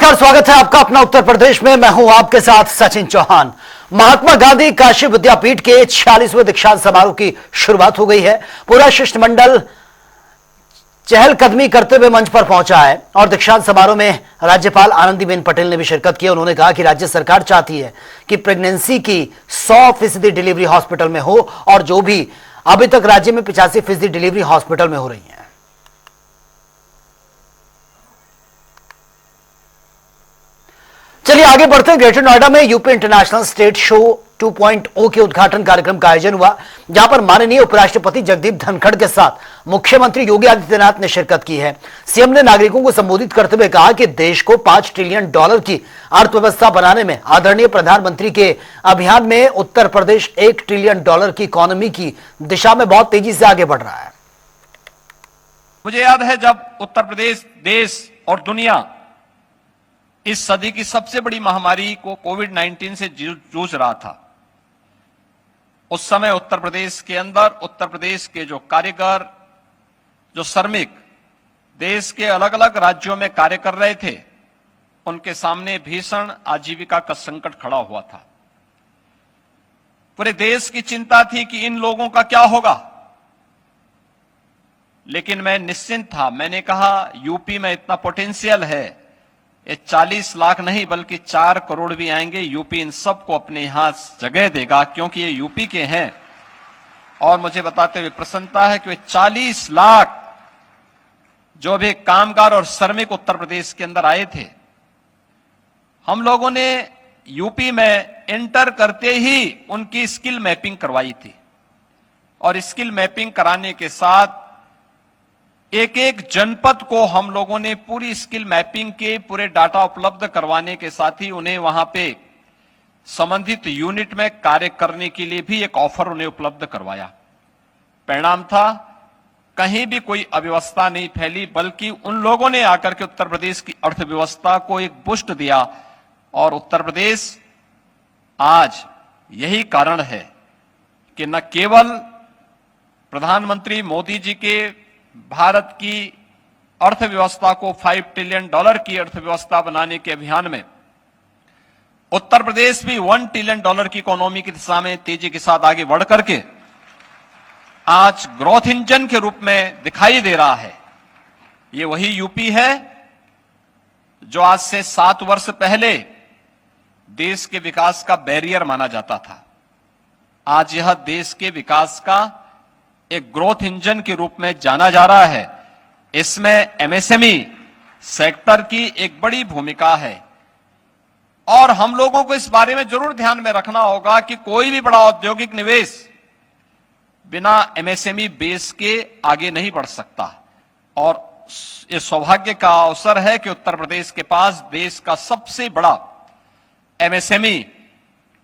नमस्कार, स्वागत है आपका अपना उत्तर प्रदेश में। मैं हूं आपके साथ सचिन चौहान। महात्मा गांधी काशी विद्यापीठ के 46वें दीक्षांत समारोह की शुरुआत हो गई है। पूरा शिष्टमंडल चहलकदमी करते हुए मंच पर पहुंचा है और दीक्षांत समारोह में राज्यपाल आनंदीबेन पटेल ने भी शिरकत की। उन्होंने कहा कि राज्य सरकार चाहती है कि प्रेगनेंसी की 100% डिलीवरी हॉस्पिटल में हो और जो भी अभी तक राज्य में 85% डिलीवरी हॉस्पिटल में हो रही है। चलिए आगे बढ़ते हैं। ग्रेटर नोएडा में यूपी इंटरनेशनल स्टेट शो 2.0 के उद्घाटन कार्यक्रम का आयोजन हुआ, जहां पर माननीय उपराष्ट्रपति जगदीप धनखड़ के साथ मुख्यमंत्री योगी आदित्यनाथ ने शिरकत की है। सीएम ने नागरिकों को संबोधित करते हुए कहा कि देश को $5 ट्रिलियन की अर्थव्यवस्था बनाने में आदरणीय प्रधानमंत्री के अभियान में उत्तर प्रदेश $1 ट्रिलियन की इकोनॉमी की दिशा में बहुत तेजी से आगे बढ़ रहा है। मुझे याद है जब उत्तर प्रदेश देश और दुनिया इस सदी की सबसे बड़ी महामारी को कोविड-19 से जूझ रहा था, उस समय उत्तर प्रदेश के अंदर उत्तर प्रदेश के जो कारीगर, जो श्रमिक देश के अलग अलग राज्यों में कार्य कर रहे थे, उनके सामने भीषण आजीविका का संकट खड़ा हुआ था। पूरे देश की चिंता थी कि इन लोगों का क्या होगा, लेकिन मैं निश्चिंत था। मैंने कहा यूपी में इतना पोटेंशियल है, ये 40 लाख नहीं बल्कि 4 करोड़ भी आएंगे, यूपी इन सबको अपने यहां जगह देगा, क्योंकि ये यूपी के हैं। और मुझे बताते हुए प्रसन्नता है कि वे 40 लाख जो भी कामगार और श्रमिक उत्तर प्रदेश के अंदर आए थे, हम लोगों ने यूपी में एंटर करते ही उनकी स्किल मैपिंग करवाई थी। और स्किल मैपिंग कराने के साथ एक एक जनपद को हम लोगों ने पूरी स्किल मैपिंग के पूरे डाटा उपलब्ध करवाने के साथ ही उन्हें वहां पे संबंधित यूनिट में कार्य करने के लिए भी एक ऑफर उन्हें उपलब्ध करवाया। परिणाम था, कहीं भी कोई अव्यवस्था नहीं फैली, बल्कि उन लोगों ने आकर के उत्तर प्रदेश की अर्थव्यवस्था को एक बूस्ट दिया। और उत्तर प्रदेश आज यही कारण है कि न केवल प्रधानमंत्री मोदी जी के भारत की अर्थव्यवस्था को $5 ट्रिलियन की अर्थव्यवस्था बनाने के अभियान में उत्तर प्रदेश भी $1 ट्रिलियन की इकोनॉमी की दिशा में तेजी के साथ आगे बढ़ करके आज ग्रोथ इंजन के रूप में दिखाई दे रहा है। ये वही यूपी है जो आज से 7 वर्ष पहले देश के विकास का बैरियर माना जाता था। आज यह देश के विकास का एक ग्रोथ इंजन के रूप में जाना जा रहा है। इसमें एमएसएमई सेक्टर की एक बड़ी भूमिका है और हम लोगों को इस बारे में जरूर ध्यान में रखना होगा कि कोई भी बड़ा औद्योगिक निवेश बिना एमएसएमई बेस के आगे नहीं बढ़ सकता। और ये सौभाग्य का अवसर है कि उत्तर प्रदेश के पास देश का सबसे बड़ा एमएसएमई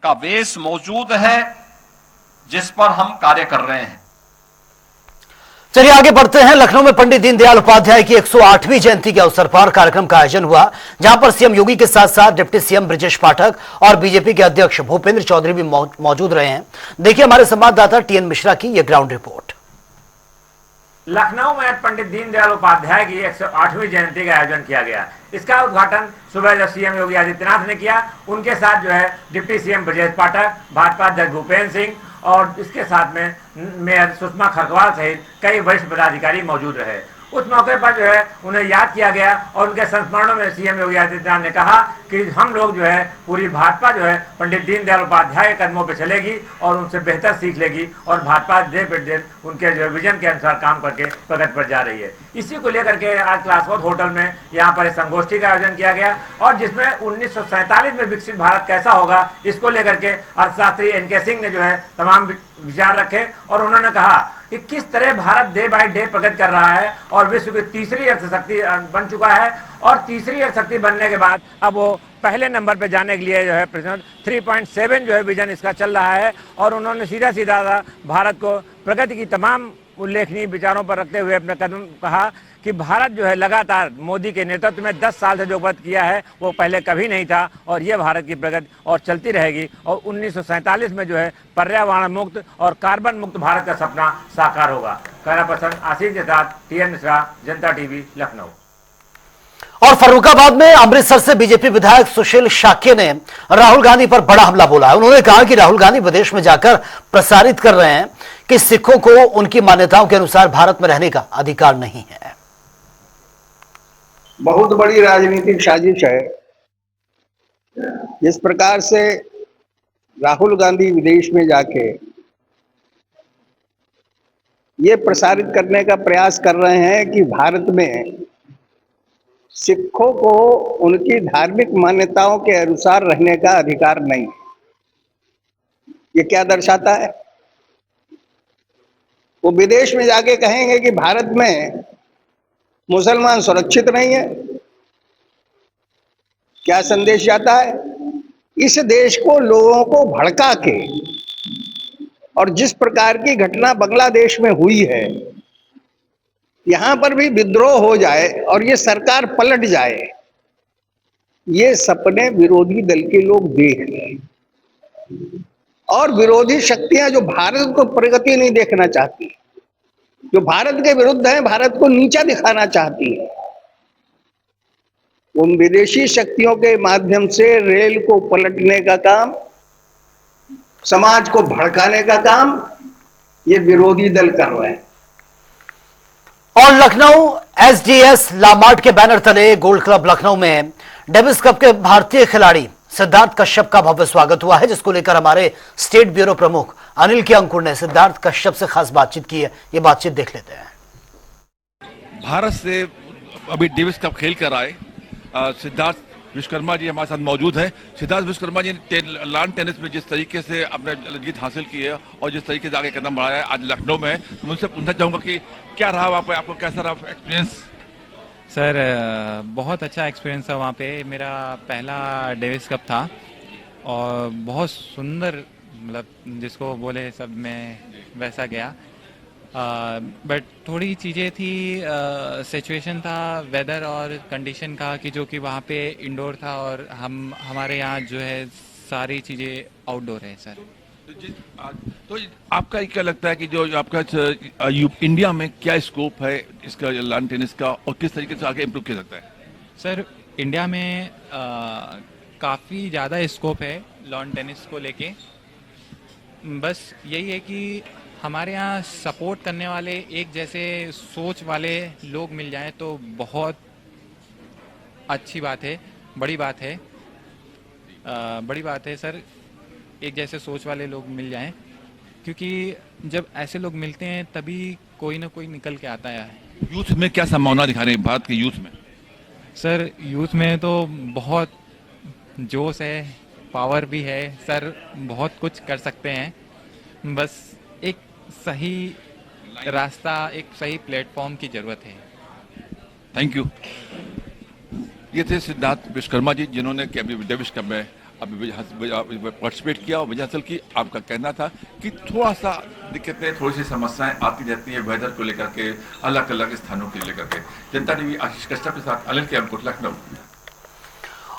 का बेस मौजूद है, जिस पर हम कार्य कर रहे हैं। चलिए आगे बढ़ते हैं। लखनऊ में पंडित दीनदयाल उपाध्याय की 108वीं जयंती के अवसर पर कार्यक्रम का आयोजन हुआ, जहां पर सीएम योगी के साथ साथ डिप्टी सीएम ब्रजेश पाठक और बीजेपी के अध्यक्ष भूपेंद्र चौधरी भी मौजूद रहे हैं। देखिए हमारे संवाददाता टीएन मिश्रा की यह ग्राउंड रिपोर्ट। लखनऊ में पंडित दीनदयाल उपाध्याय की 108वीं जयंती का आयोजन किया गया। इसका उद्घाटन सुबह जब सीएम योगी आदित्यनाथ ने किया, उनके साथ जो है डिप्टी सीएम ब्रजेश पाठक, भाजपा अध्यक्ष भूपेंद्र सिंह और इसके साथ में मेयर सुषमा खरगवाल सहित कई वरिष्ठ पदाधिकारी मौजूद रहे। उस मौके पर जो है उन्हें याद किया गया और उनके संस्मरणों में सीएम योगी आदित्यनाथ ने कहा कि हम लोग जो है पूरी भाजपा जो है पंडित दीनदयाल उपाध्याय के कदमों पर चलेगी और उनसे बेहतर सीख लेगी और भाजपा डे बाई डे उनके जो विजन के अनुसार काम करके प्रगति पर जा रही है। इसी को लेकर के आज क्लासवर्थ होटल में यहाँ पर संगोष्ठी का आयोजन किया गया और जिसमें 1947 में विकसित भारत कैसा होगा इसको लेकर के अर्थशास्त्री एन.के. सिंह ने जो है तमाम विचार रखे और उन्होंने कहा कि किस तरह भारत डे बाय डे प्रगति कर रहा है और विश्व की तीसरी अर्थशक्ति बन चुका है और तीसरी अर्थशक्ति बनने के बाद अब वो पहले नंबर पे जाने के लिए जो है 3.7 जो है विजन इसका चल रहा है। और उन्होंने सीधा सीधा भारत को प्रगति की तमाम उल्लेखनीय विचारों पर रखते हुए अपने कदम कहा कि भारत जो है लगातार मोदी के नेतृत्व में 10 साल से जो प्रगति किया है वो पहले कभी नहीं था और ये भारत की प्रगति और चलती रहेगी। और 1947 में जो है पर्यावरण मुक्त और कार्बन मुक्त भारत का सपना साकार होगा। कैमरा पर्सन आशीष के साथ टीएन मिश्रा, जनता टीवी, लखनऊ। और फर्रुखाबाद में अमृतसर से बीजेपी विधायक सुशील शाक्य ने राहुल गांधी पर बड़ा हमला बोला है। उन्होंने कहा कि राहुल गांधी विदेश में जाकर प्रसारित कर रहे हैं कि सिखों को उनकी मान्यताओं के अनुसार भारत में रहने का अधिकार नहीं है। बहुत बड़ी राजनीतिक साजिश है। जिस प्रकार से राहुल गांधी विदेश में जाके ये प्रसारित करने का प्रयास कर रहे हैं कि भारत में सिखों को उनकी धार्मिक मान्यताओं के अनुसार रहने का अधिकार नहीं, ये क्या दर्शाता है? वो विदेश में जाके कहेंगे कि भारत में मुसलमान सुरक्षित नहीं है। क्या संदेश जाता है? इस देश को लोगों को भड़का के और जिस प्रकार की घटना बांग्लादेश में हुई है, यहां पर भी विद्रोह हो जाए और ये सरकार पलट जाए, ये सपने विरोधी दल के लोग देख रहे हैं। और विरोधी शक्तियां जो भारत को प्रगति नहीं देखना चाहती, जो भारत के विरुद्ध हैं, भारत को नीचा दिखाना चाहती है, उन विदेशी शक्तियों के माध्यम से रेल को पलटने का काम, समाज को भड़काने का काम ये विरोधी दल कर रहे हैं। और लखनऊ एसडीएस लामार्ट के बैनर तले गोल्ड क्लब लखनऊ में डेविस कप के भारतीय खिलाड़ी सिद्धार्थ कश्यप का भव्य स्वागत हुआ है, जिसको लेकर हमारे स्टेट ब्यूरो प्रमुख अनिल के अंकुर ने सिद्धार्थ कश्यप से खास बातचीत की है। ये बातचीत देख लेते हैं। भारत से अभी डेविस कप खेल कर आए सिद्धार्थ विश्वकर्मा जी हमारे साथ मौजूद हैं। सिद्धार्थ विश्वकर्मा जी ने लॉन टेनिस में जिस तरीके से अपने जीत हासिल की है और जिस तरीके से आगे कदम बढ़ाया है, आज लखनऊ में, तो उनसे पूछना चाहूंगा कि क्या रहा वहाँ पे, आपको कैसा रहा एक्सपीरियंस? सर बहुत अच्छा एक्सपीरियंस था वहाँ पे। मेरा पहला डेविस कप था और बहुत सुंदर, मतलब जिसको बोले सब में वैसा गया। बट थोड़ी चीज़ें थी, सिचुएशन था वेदर और कंडीशन का कि जो कि वहाँ पे इंडोर था और हमारे यहाँ जो है सारी चीज़ें आउटडोर है सर। तो आपका क्या लगता है कि जो आपका इंडिया में क्या स्कोप है इसका लॉन टेनिस का और किस तरीके से आगे इम्प्रूव किया सकता है? सर इंडिया में काफ़ी ज़्यादा स्कोप है लॉन टेनिस को लेके। बस यही है कि हमारे यहाँ सपोर्ट करने वाले, एक जैसे सोच वाले लोग मिल जाएं तो बहुत अच्छी बात है, बड़ी बात है। बड़ी बात है सर, एक जैसे सोच वाले लोग मिल जाएं, क्योंकि जब ऐसे लोग मिलते हैं तभी कोई ना कोई निकल के आता है। यूथ में क्या संभावना दिखा रहे हैं भारत के यूथ में? सर यूथ में तो बहुत जोश है, पावर भी है सर, बहुत कुछ कर सकते हैं। बस एक सही रास्ता, एक सही प्लेटफॉर्म की जरूरत है। Thank you. ये थे सिद्धार्थ विश्वकर्मा जी, जिन्होंने डेविस कप में अभी पार्टिसिपेट किया और विजय हासिल की। आपका कहना था कि थोड़ा सा दिक्कतें, थोड़ी सी समस्याएं आती रहती है वेदर को लेकर के, अलग अलग स्थानों को लेकर के। जनता टीवी आशीष कश्यप के साथ अनिल के अंकुर, लखनऊ।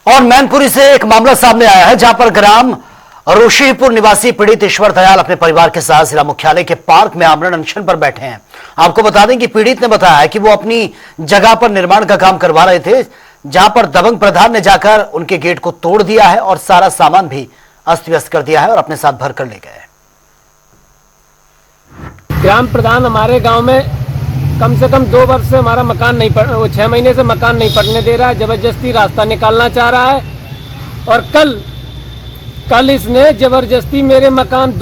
और मैनपुरी से एक मामला सामने आया है, जहां पर ग्राम ऋषिपुर निवासी पीड़ित ईश्वर दयाल अपने परिवार के साथ जिला मुख्यालय के पार्क में आमरण अनशन पर बैठे हैं। आपको बता दें कि पीड़ित ने बताया कि वो अपनी जगह पर निर्माण का काम करवा रहे थे, जहां पर दबंग प्रधान ने जाकर उनके गेट को तोड़ दिया है और सारा सामान भी अस्त व्यस्त कर दिया है और अपने साथ भर कर ले गए। ग्राम प्रधान हमारे गांव में कम से कम 2 वर्ष से हमारा मकान नहीं 6 महीने से मकान नहीं पड़ने दे रहा है, जबरदस्ती रास्ता निकालना चाह रहा है। और कल इसने जबरदस्ती मेरे मकान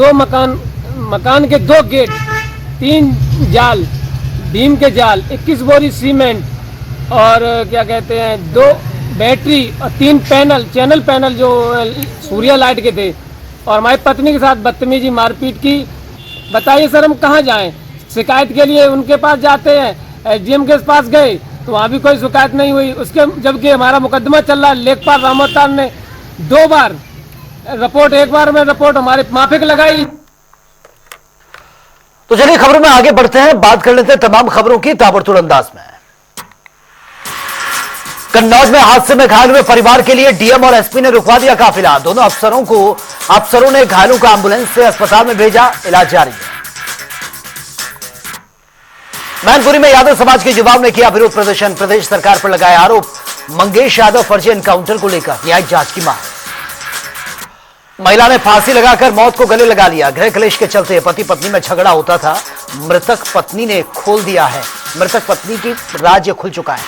के 2 गेट, 3 जाल, भीम के जाल, 21 बोरी सीमेंट और क्या कहते हैं 2 बैटरी और 3 चैनल पैनल जो सूर्या लाइट के थे, और हमारी पत्नी के साथ बदतमीजी मारपीट की। बताइए सर हम कहाँ जाएं? शिकायत के लिए उनके पास जाते हैं, एसडीएम के पास गए तो वहाँ भी कोई शिकायत नहीं हुई। उसके जबकि हमारा मुकदमा चल रहा है, लेखपाल रामोतान ने 2 बार रिपोर्ट, एक बार में रिपोर्ट हमारे माफिक लगाई। तो चलिए खबरों में आगे बढ़ते हैं, बात कर लेते हैं तमाम खबरों की ताबड़तोड़ अंदाज में। कन्नौज में हादसे में घायल हुए परिवार के लिए डीएम और एसपी ने रुकवा दिया काफिला। दोनों अफसरों ने घायलों को एम्बुलेंस से अस्पताल में भेजा, इलाज जारी है। मैनपुरी में यादव समाज के युवाओं ने किया विरोध प्रदर्शन, प्रदेश सरकार पर लगाए आरोप। मंगेश यादव फर्जी एनकाउंटर को लेकर न्यायिक जांच की मांग। महिला ने फांसी लगाकर मौत को गले लगा लिया। गृह कलेश के चलते पति पत्नी में झगड़ा होता था। मृतक पत्नी ने खोल दिया है, मृतक पत्नी की राज्य खुल चुका है।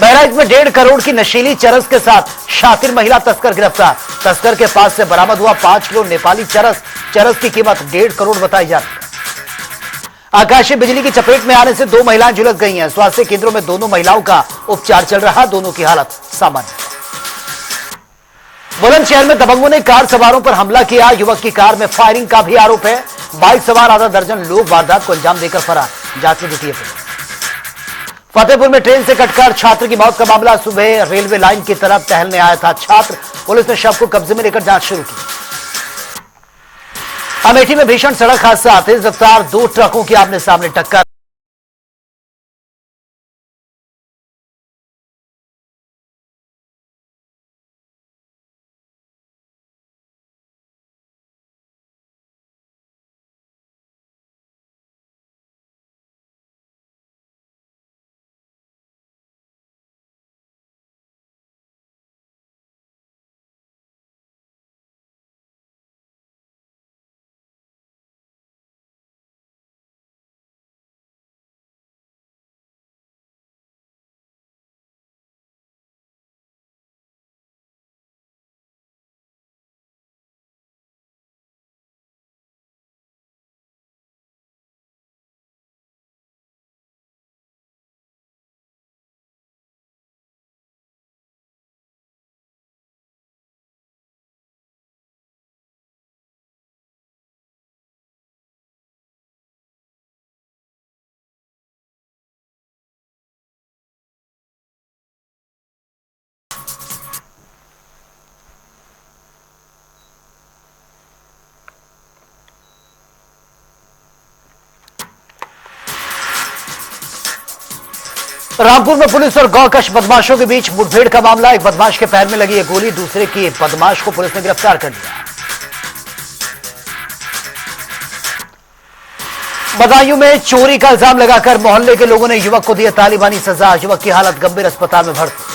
बहराइच में 1.5 करोड़ की नशीली चरस के साथ शातिर महिला तस्कर गिरफ्तार। तस्कर के पास से बरामद हुआ 5 किलो नेपाली चरस। चरस की कीमत 1.5 करोड़ बताई जाती है। आकाशीय बिजली की चपेट में आने से 2 महिलाएं झुलस गई हैं। स्वास्थ्य केंद्रों में दोनों महिलाओं का उपचार चल रहा, दोनों की हालत सामान्य। बुलंदशहर में दबंगों ने कार सवारों पर हमला किया। युवक की कार में फायरिंग का भी आरोप है। बाइक सवार आधा दर्जन लोग वारदात को अंजाम देकर फरार। जांच में जुटी है पुलिस। फतेहपुर में ट्रेन से कटकर छात्र की मौत का मामला। सुबह रेलवे लाइन की तरफ टहलने आया था छात्र। पुलिस ने शव को कब्जे में लेकर जांच शुरू की। अमेठी में भीषण सड़क हादसा, तेज रफ्तार 2 ट्रकों की आमने सामने टक्कर। रामपुर में पुलिस और गौकश बदमाशों के बीच मुठभेड़ का मामला। एक बदमाश के पैर में लगी है गोली, दूसरे की बदमाश को पुलिस ने गिरफ्तार कर लिया। बदायूं में चोरी का इल्जाम लगाकर मोहल्ले के लोगों ने युवक को दी तालिबानी सजा। युवक की हालत गंभीर, अस्पताल में भर्ती।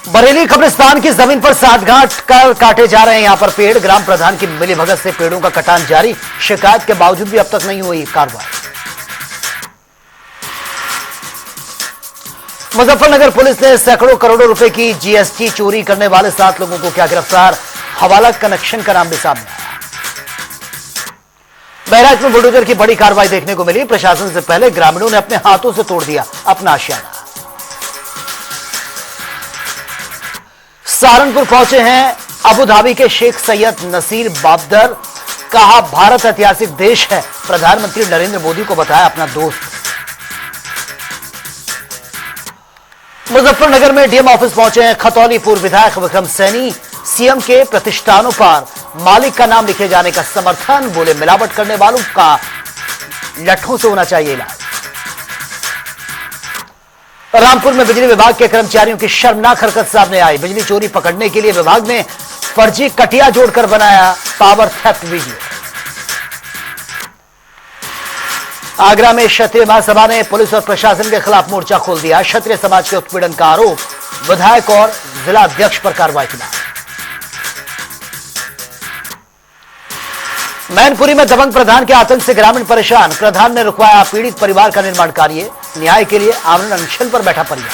बरेली कब्रिस्तान की जमीन पर साठगांठ कर काटे जा रहे हैं यहां पर पेड़। ग्राम प्रधान की मिलीभगत से पेड़ों का कटान जारी। शिकायत के बावजूद भी अब तक नहीं हुई कार्रवाई। मुजफ्फरनगर पुलिस ने सैकड़ों करोड़ों रुपए की जीएसटी चोरी करने वाले 7 लोगों को किया गिरफ्तार। हवाला कनेक्शन का नाम भी सामने आया। बहराइच में बुलडोजर की बड़ी कार्रवाई देखने को मिली। प्रशासन से पहले ग्रामीणों ने अपने हाथों से तोड़ दिया अपना आशियाना। सहारनपुर पहुंचे हैं अबू धाबी के शेख सैयद नसीर बाबदर। कहा, भारत ऐतिहासिक देश है। प्रधानमंत्री नरेंद्र मोदी को बताया अपना दोस्त। मुजफ्फरनगर में डीएम ऑफिस पहुंचे हैं खतौली पूर्व विधायक विक्रम सैनी। सीएम के प्रतिष्ठानों पर मालिक का नाम लिखे जाने का समर्थन। बोले, मिलावट करने वालों का लठों से होना चाहिए इलाज। रामपुर में बिजली विभाग के कर्मचारियों की शर्मनाक हरकत सामने आई। बिजली चोरी पकड़ने के लिए विभाग ने फर्जी कटिया जोड़कर बनाया पावर थेफ्ट वीडियो। आगरा में क्षत्रिय महासभा ने पुलिस और प्रशासन के खिलाफ मोर्चा खोल दिया। क्षत्रिय समाज के उत्पीड़न का आरोप। विधायक और जिला अध्यक्ष पर कार्रवाई की मांग। मैनपुरी में दबंग प्रधान के आतंक से ग्रामीण परेशान। प्रधान ने रुकवाया पीड़ित परिवार का निर्माण कार्य। न्याय के लिए आमरण अनशन पर बैठा परिवार।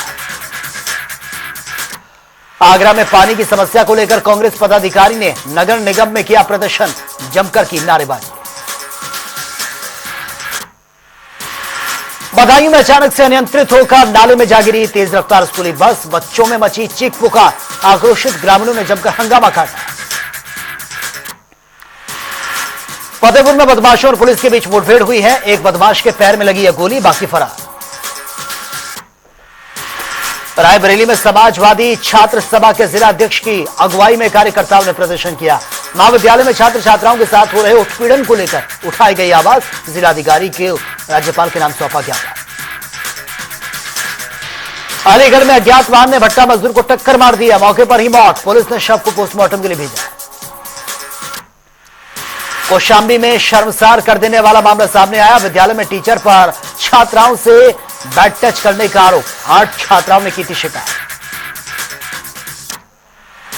आगरा में पानी की समस्या को लेकर कांग्रेस पदाधिकारी ने नगर निगम में किया प्रदर्शन। जमकर की नारेबाजी। बदायूं में अचानक से अनियंत्रित होकर नाले में जा गिरी तेज रफ्तार स्कूली बस। बच्चों में मची चीख पुकार। आक्रोशित ग्रामीणों ने जमकर हंगामा काटा। फतेहपुर में बदमाशों और पुलिस के बीच मुठभेड़ हुई है। एक बदमाश के पैर में लगी है गोली, बाकी फरार। रायबरेली में समाजवादी छात्र सभा के जिला अध्यक्ष की अगुवाई में कार्यकर्ताओं ने प्रदर्शन किया। महाविद्यालय में छात्र छात्राओं के साथ हो रहे उत्पीड़न को लेकर उठाई गई आवाज। जिलाधिकारी के राज्यपाल के नाम सौंपा ज्ञापन। अलीगढ़ में अज्ञात वाहन ने भट्टा मजदूर को टक्कर मार दिया, मौके पर ही मौत। पुलिस ने शव को पोस्टमार्टम के लिए भेजा। कौशाम्बी में शर्मसार कर देने वाला मामला सामने आया। विद्यालय में टीचर पर छात्राओं से बैड टच करने का आरोप, 8 छात्राओं ने की थी शिकायत।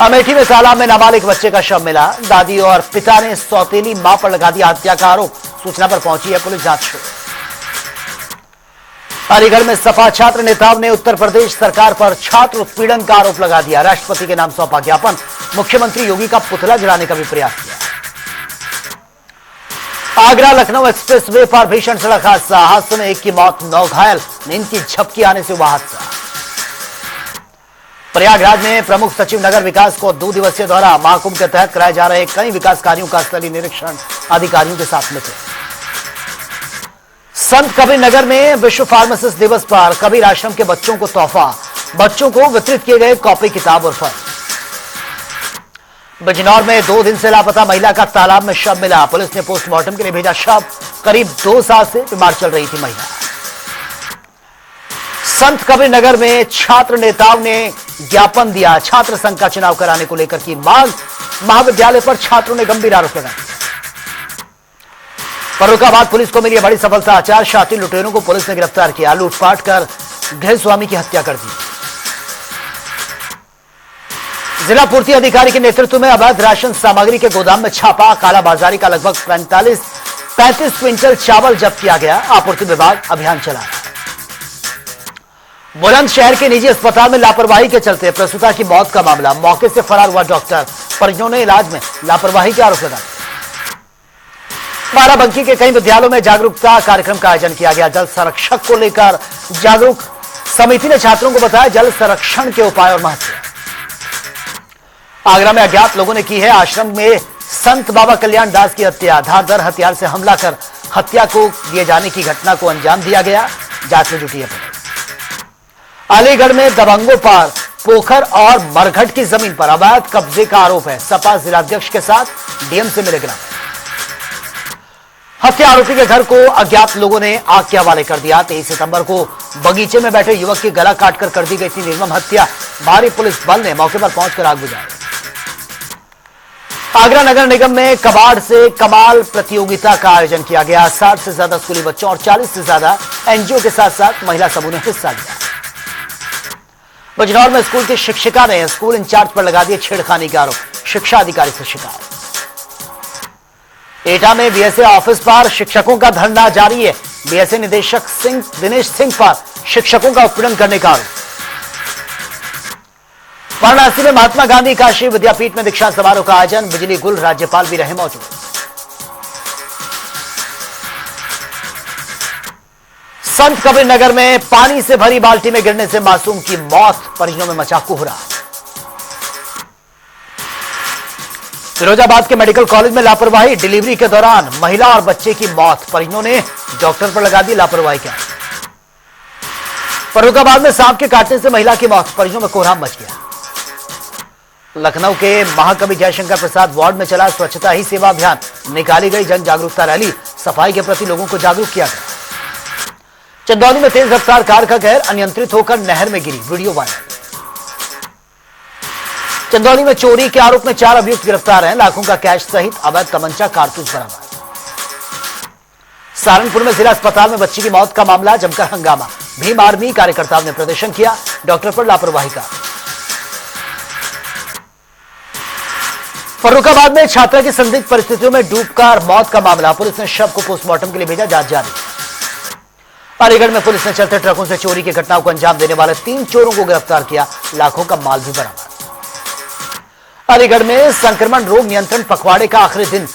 अमेठी में तालाब में नाबालिग बच्चे का शव मिला। दादी और पिता ने सौतेली मां पर लगा दिया हत्या का आरोप। सूचना पर पहुंची है पुलिस, जांच शुरू। अलीगढ़ में सपा छात्र नेताओं ने उत्तर प्रदेश सरकार पर छात्र उत्पीड़न का आरोप लगा दिया। राष्ट्रपति के नाम सौंपा ज्ञापन। मुख्यमंत्री योगी का पुतला जलाने का भी प्रयास किया। आगरा लखनऊ एक्सप्रेस वे पर भीषण सड़क हादसा। हादसे में एक की मौत, 9 घायल। नींद की झपकी आने से हुआ हादसा। प्रयागराज में प्रमुख सचिव नगर विकास को 2 दिवसीय दौरा। महाकुंभ के तहत कराए जा रहे कई विकास कार्यों का स्थलीय निरीक्षण अधिकारियों के साथ मिले। संत कबीर नगर में विश्व फार्मासिस्ट दिवस पर कबीर आश्रम के बच्चों को तोहफा। बच्चों को वितरित किए गए कॉपी, किताब और फल। बिजनौर में 2 दिन से लापता महिला का तालाब में शव मिला। पुलिस ने पोस्टमार्टम के लिए भेजा शव। करीब 2 साल से बीमार चल रही थी महिला। संत कबीर नगर में छात्र नेताओं ने ज्ञापन दिया। छात्र संघ का चुनाव कराने को लेकर की मांग। महाविद्यालय पर छात्रों ने गंभीर आरोप लगाए। फर्रुखाबाद पुलिस को मिली बड़ी सफलता। 4 शातिर लुटेरों को पुलिस ने गिरफ्तार किया। लूटपाट कर गृह स्वामी की हत्या कर दी। जिला पूर्ति अधिकारी के नेतृत्व में अवैध राशन सामग्री के गोदाम में छापा। कालाबाजारी का लगभग 35 क्विंटल चावल जब्त किया गया। आपूर्ति विभाग अभियान चला। बुलंदशहर के निजी अस्पताल में लापरवाही के चलते प्रसूता की मौत का मामला। मौके से फरार हुआ डॉक्टर। परिजनों ने इलाज में लापरवाही के आरोप लगाए। बाराबंकी के कई विद्यालयों में जागरूकता कार्यक्रम का आयोजन किया गया। जल संरक्षक को लेकर जागरूक समिति ने छात्रों को बताया जल संरक्षण के उपाय और महत्व। आगरा में अज्ञात लोगों ने की है आश्रम में संत बाबा कल्याण दास की हत्या। धारदार हथियार से हमला कर हत्या को दिए जाने की घटना को अंजाम दिया गया। जांच में जुटी है पुलिस। अलीगढ़ में दबंगों पर पोखर और मरघट की जमीन पर अवैध कब्जे का आरोप है। सपा जिलाध्यक्ष के साथ डीएम से मिले ग्रामीण। हत्या आरोपी के घर को अज्ञात लोगों ने आग के हवाले कर दिया। 23 सितंबर को बगीचे में बैठे युवक की गला काटकर कर दी गई थी निर्मम हत्या। भारी पुलिस बल ने मौके पर पहुंचकर आग बुझाई। आगरा नगर निगम में कबाड़ से कमाल प्रतियोगिता का आयोजन किया गया। 60 से ज्यादा स्कूली बच्चों और 40 से ज्यादा एनजीओ के साथ साथ महिला समूह ने हिस्सा लिया। बिजनौर में स्कूल की शिक्षिका ने स्कूल इंचार्ज पर लगा दिए छेड़खानी के आरोप। शिक्षा अधिकारी से शिकायत। एटा में बीएसए ऑफिस पर शिक्षकों का धरना जारी है। बीएसए निदेशक दिनेश सिंह पर शिक्षकों का उत्पीड़न करने का आरोप। वाराणसी में महात्मा गांधी काशी विद्यापीठ में दीक्षांत समारोह का आयोजन। बिजली गुल राज्यपाल भी रहे मौजूद। संत कबीर नगर में पानी से भरी बाल्टी में गिरने से मासूम की मौत। परिजनों में मचा कोहरा। फिरोजाबाद के मेडिकल कॉलेज में लापरवाही। डिलीवरी के दौरान महिला और बच्चे की मौत। परिजनों ने डॉक्टर पर लगा दी लापरवाही का। फर्रुखाबाद में सांप के काटने से महिला की मौत। परिजनों में कोहराम मच गया। लखनऊ के महाकवि जयशंकर प्रसाद वार्ड में चला स्वच्छता ही सेवा अभियान। निकाली गई जन जागरूकता रैली। सफाई के प्रति लोगों को जागरूक किया गया। चंदौली में तेज रफ्तार कार का कहर अनियंत्रित होकर नहर में गिरी। Video viral. चंदौली में चोरी के आरोप में 4 अभियुक्त गिरफ्तार हैं। लाखों का कैश सहित अवैध तमंचा, कारतूस बरामद। सहारनपुर में जिला अस्पताल में बच्ची की मौत का मामला। जमकर हंगामा। भीम आर्मी कार्यकर्ताओं ने प्रदर्शन किया। डॉक्टर पर लापरवाही का। फर्रुखाबाद में छात्रा की संदिग्ध परिस्थितियों में डूबकर मौत का मामला। पुलिस ने शव को पोस्टमार्टम के लिए भेजा। जांच जारी। अलीगढ़ में पुलिस ने चलते ट्रकों से चोरी की घटनाओं को अंजाम देने वाले 3 चोरों को गिरफ्तार किया। लाखों का माल भी बरामद। अलीगढ़ में संक्रमण रोग नियंत्रण पखवाड़े का आखिरी दिन।